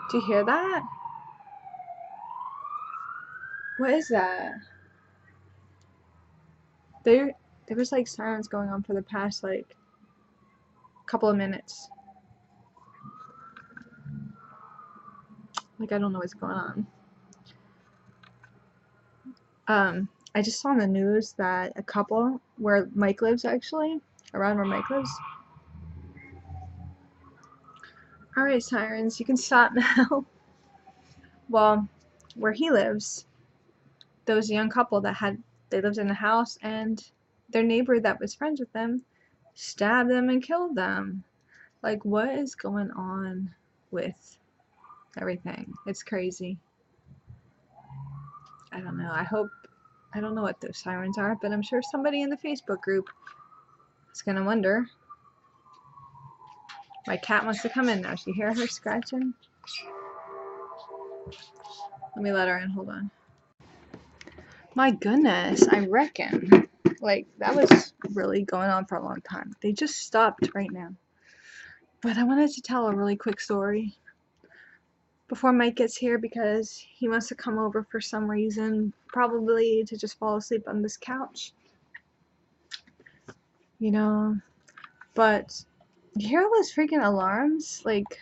Do you hear that? What is that? There was like sirens going on for the past like couple of minutes. Like I don't know what's going on. I just saw on the news that a couple where Mike lives actually, around where Mike lives. Alright, sirens, you can stop now. Well, where he lives, there was a young couple they lived in a house and their neighbor that was friends with them stabbed them and killed them. Like, what is going on with everything? It's crazy. I don't know. I don't know what those sirens are, but I'm sure somebody in the Facebook group is gonna wonder. My cat wants to come in now. You hear her scratching? Let me let her in. Hold on. My goodness, I reckon. Like, that was really going on for a long time. They just stopped right now. But I wanted to tell a really quick story before Mike gets here because he wants to come over for some reason, probably to just fall asleep on this couch. You know, but you hear all those freaking alarms? Like,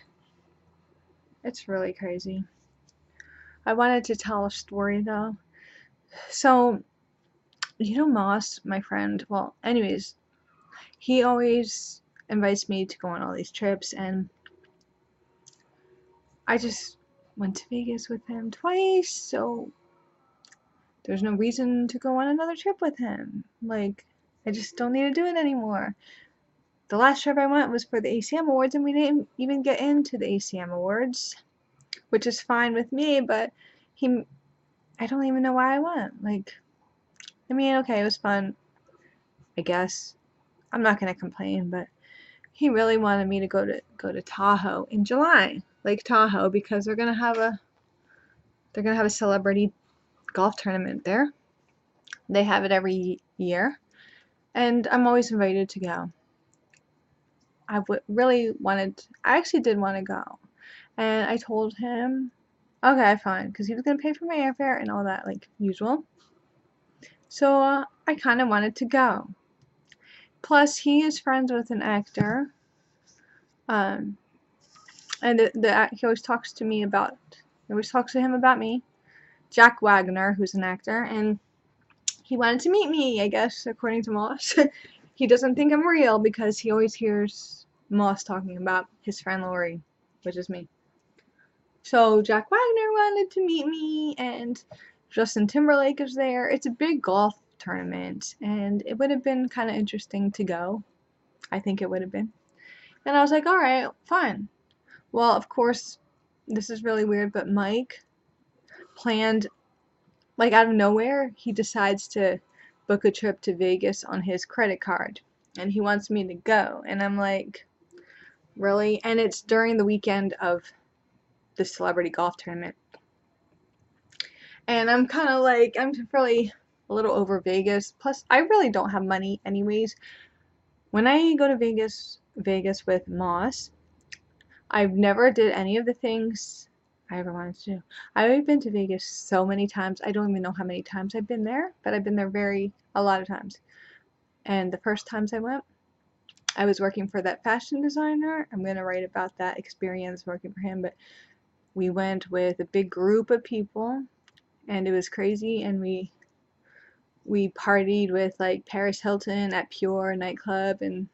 it's really crazy. I wanted to tell a story though. So, you know Moss, my friend, well, anyways, he always invites me to go on all these trips, and I just went to Vegas with him twice, so there's no reason to go on another trip with him. Like, I just don't need to do it anymore. The last trip I went was for the ACM Awards, and we didn't even get into the ACM Awards, which is fine with me, but I don't even know why I went. Like, I mean, okay, it was fun, I guess. I'm not gonna complain, but he really wanted me to go to Tahoe in July, Lake Tahoe, because they're gonna have a celebrity golf tournament there. They have it every year, and I'm always invited to go. I actually did want to go, and I told him, okay, fine, because he was gonna pay for my airfare and all that, like usual. So I kind of wanted to go. Plus, he is friends with an actor, um, and he always talks to me about. He always talks to him about me, Jack Wagner, who's an actor, and he wanted to meet me, I guess, according to Moss. He doesn't think I'm real because he always hears Moss talking about his friend Lori, which is me. So Jack Wagner wanted to meet me, and Justin Timberlake is there. It's a big golf tournament, and it would have been kind of interesting to go. I think it would have been. And I was like, all right, fine. Well, of course, this is really weird, but Mike planned, like out of nowhere, he decides to book a trip to Vegas on his credit card. And he wants me to go. And I'm like, really? And it's during the weekend of the celebrity golf tournament. And I'm kind of like, I'm really a little over Vegas. Plus, I really don't have money anyways. When I go to Vegas with Moss, I've never did any of the things I ever wanted to do. I've been to Vegas so many times. I don't even know how many times I've been there, but I've been there a lot of times. And the first times I went, I was working for that fashion designer. I'm going to write about that experience working for him, but we went with a big group of people and it was crazy, and we partied with like Paris Hilton at Pure nightclub and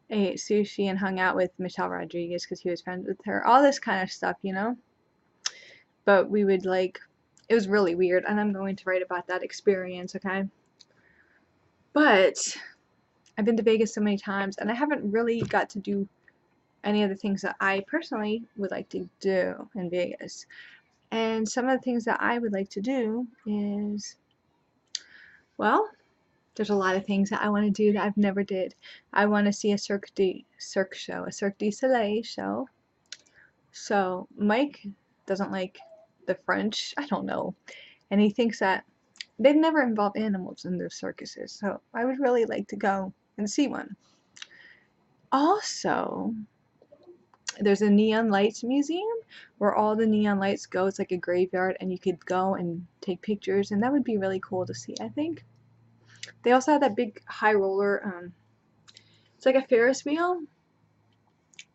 ate sushi and hung out with Michelle Rodriguez because he was friends with her. All this kind of stuff, you know? But we would like, it was really weird, and I'm going to write about that experience, okay? But I've been to Vegas so many times, and I haven't really got to do any of the things that I personally would like to do in Vegas. And some of the things that I would like to do is, well, there's a lot of things that I want to do that I've never did. I want to see a Cirque du Soleil show. So Mike doesn't like the French, I don't know, and he thinks that they've never involved animals in their circuses. So I would really like to go and see one. Also, there's a neon lights museum where all the neon lights go. It's like a graveyard, and you could go and take pictures, and that would be really cool to see, I think. They also have that big high roller, it's like a Ferris wheel,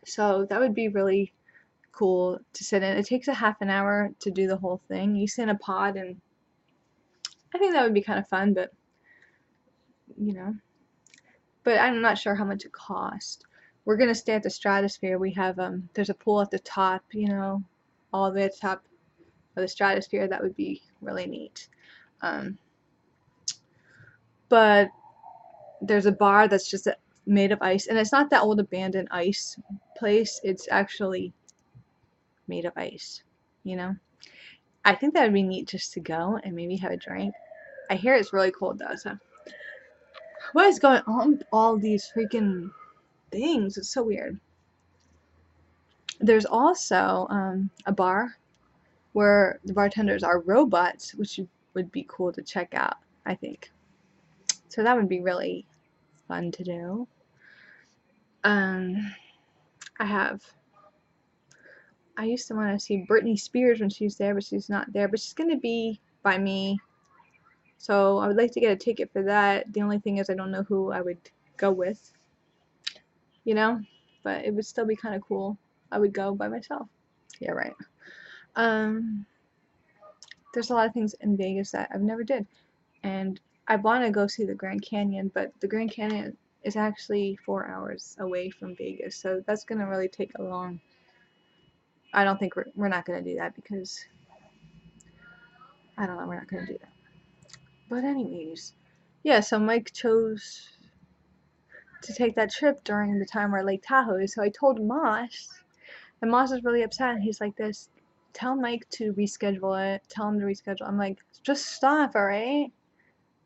so that would be really cool to sit in. It takes a half an hour to do the whole thing. You sit in a pod, and I think that would be kind of fun, but you know, but I'm not sure how much it costs. We're gonna stay at the Stratosphere. We have there's a pool at the top, you know, all the way at the top of the Stratosphere. That would be really neat. Um, but there's a bar that's just made of ice, and it's not that old abandoned ice place. It's actually made of ice, you know. I think that would be neat just to go and maybe have a drink. I hear it's really cold though, so what is going on with all these freaking things? It's so weird. There's also a bar where the bartenders are robots, which would be cool to check out, I think. So that would be really fun to do. Um, I used to want to see Britney Spears when she's there, but she's not there. But she's gonna be by me, so I would like to get a ticket for that. The only thing is I don't know who I would go with, you know, but it would still be kind of cool. I would go by myself. Yeah, right. Um, there's a lot of things in Vegas that I've never did, and I want to go see the Grand Canyon, but the Grand Canyon is actually 4 hours away from Vegas, so that's gonna really take a long. I don't think we're not gonna do that because I don't know, we're not gonna do that. But anyways, yeah. So Mike chose to take that trip during the time where Lake Tahoe is, so I told Moss, and Moss is really upset, and he's like this. Tell Mike to reschedule it. Tell him to reschedule. I'm like, just stop, alright?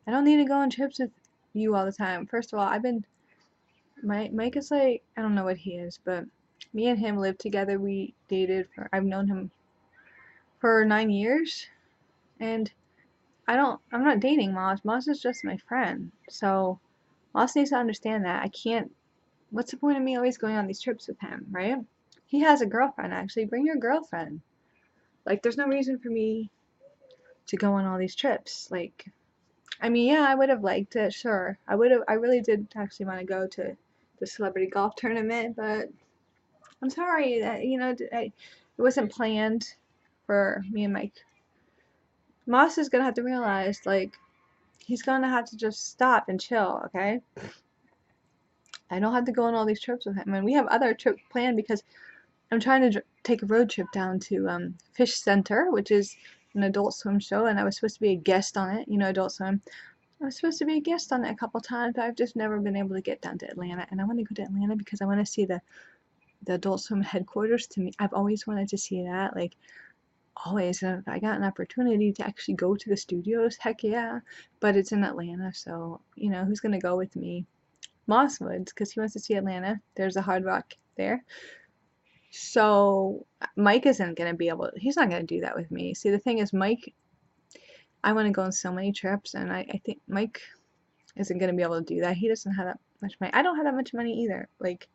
I don't need to go on trips with you all the time. First of all, Mike is like, I don't know what he is, but me and him lived together. We dated I've known him for 9 years, and I'm not dating Moss. Moss is just my friend. So Moss needs to understand that. I can't, what's the point of me always going on these trips with him, right? He has a girlfriend, actually. Bring your girlfriend. Like, there's no reason for me to go on all these trips. Like, I mean, yeah, I would have liked it, sure. I really did actually want to go to the celebrity golf tournament, but I'm sorry that, it wasn't planned for me and Mike. Moss is gonna have to realize, like, he's gonna have to just stop and chill, okay? I don't have to go on all these trips with him, and we have other trips planned because I'm trying to take a road trip down to Fish Center, which is an Adult Swim show, and I was supposed to be a guest on it, Adult Swim. I was supposed to be a guest on it a couple times, but I've just never been able to get down to Atlanta, and I want to go to Atlanta because I want to see the Adult Swim headquarters. To me, I've always wanted to see that, like, always, and if I got an opportunity to actually go to the studios, heck yeah, but it's in Atlanta, so, who's gonna go with me? Moss would, because he wants to see Atlanta. There's a Hard Rock there. So Mike isn't gonna be able, he's not gonna do that with me. See, the thing is, Mike, I want to go on so many trips, and I think Mike isn't gonna be able to do that. He doesn't have that much money. I don't have that much money either. Like,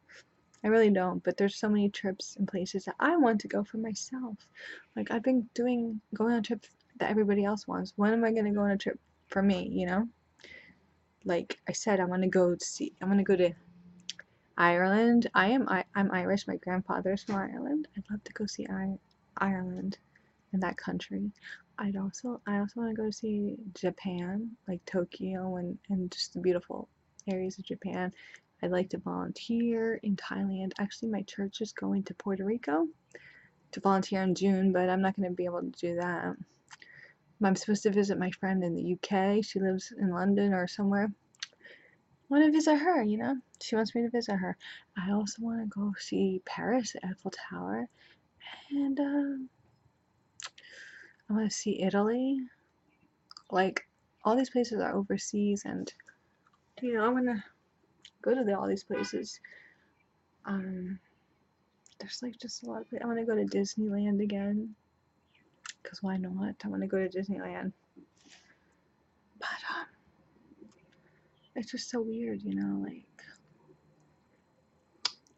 I really don't, but there's so many trips and places that I want to go for myself. Like, I've been going on trips that everybody else wants. When am I gonna go on a trip for me, Like I said, I want to go to Ireland. I'm Irish. My grandfather's from Ireland. I'd love to go see Ireland in that country. I also want to go see Japan, like Tokyo and just the beautiful areas of Japan. I'd like to volunteer in Thailand. Actually, my church is going to Puerto Rico to volunteer in June, but I'm not going to be able to do that. I'm supposed to visit my friend in the UK. She lives in London or somewhere. I want to visit her. She wants me to visit her. I also want to go see Paris, the Eiffel Tower, and I want to see Italy. Like, all these places are overseas, and I want to go to all these places. Um, there's like just a lot of places. I want to go to Disneyland again, because why not? I want to go to Disneyland. But it's just so weird, like,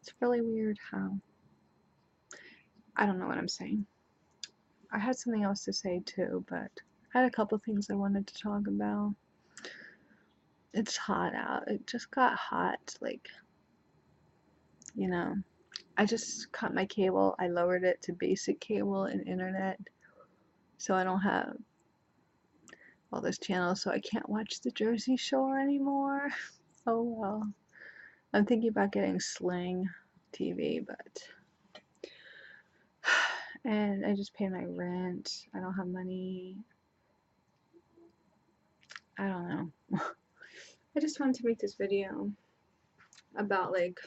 it's really weird how I don't know what I'm saying. I had something else to say too, but I had a couple things I wanted to talk about. It's hot out. It just got hot. Like, you know, I just cut my cable. I lowered it to basic cable and internet, so I don't have all those channels, so I can't watch the Jersey Shore anymore. Oh well. I'm thinking about getting Sling TV, but and I just pay my rent. I don't have money. I don't know. I just wanted to make this video about like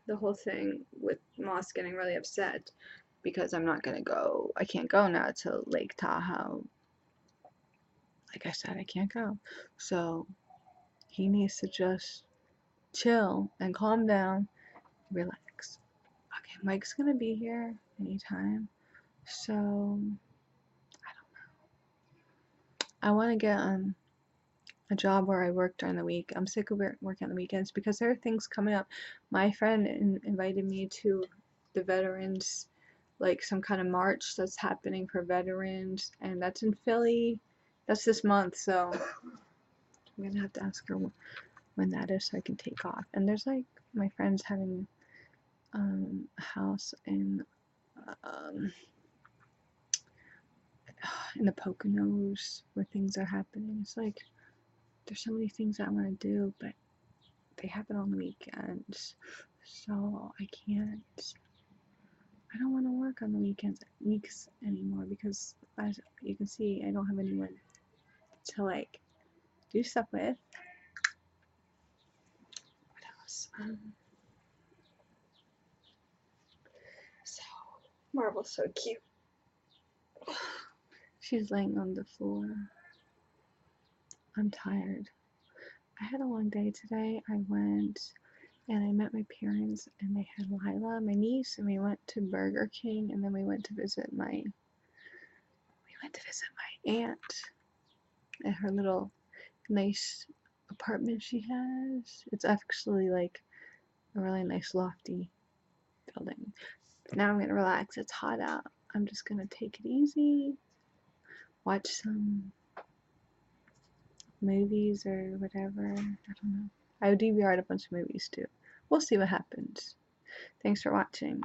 the whole thing with Moss getting really upset because I'm not gonna go. I can't go now to Lake Tahoe. Like I said, I can't go. So he needs to just chill and calm down, relax. Okay, Mike's gonna be here anytime. So I don't know. I want to get a job where I work during the week. I'm sick of working on the weekends because there are things coming up. My friend invited me to the veterans, like some kind of march that's happening for veterans, and that's in Philly. That's this month, so I'm gonna have to ask her when that is so I can take off. And there's like my friends having a house um, in the Poconos where things are happening. It's like there's so many things I want to do, but they happen on the weekends, so I can't. I don't want to work on the weeks anymore because, as you can see, I don't have anyone to like do stuff with. What else? So Marvel's so cute. She's laying on the floor. I'm tired. I had a long day today. I went and I met my parents and they had Lila, my niece, and we went to Burger King and then we went to visit my aunt at her little nice apartment she has. It's actually like a really nice lofty building. Now I'm gonna relax. It's hot out. I'm just gonna take it easy, watch some movies or whatever. I don't know. I DVR'd a bunch of movies too. We'll see what happens. Thanks for watching.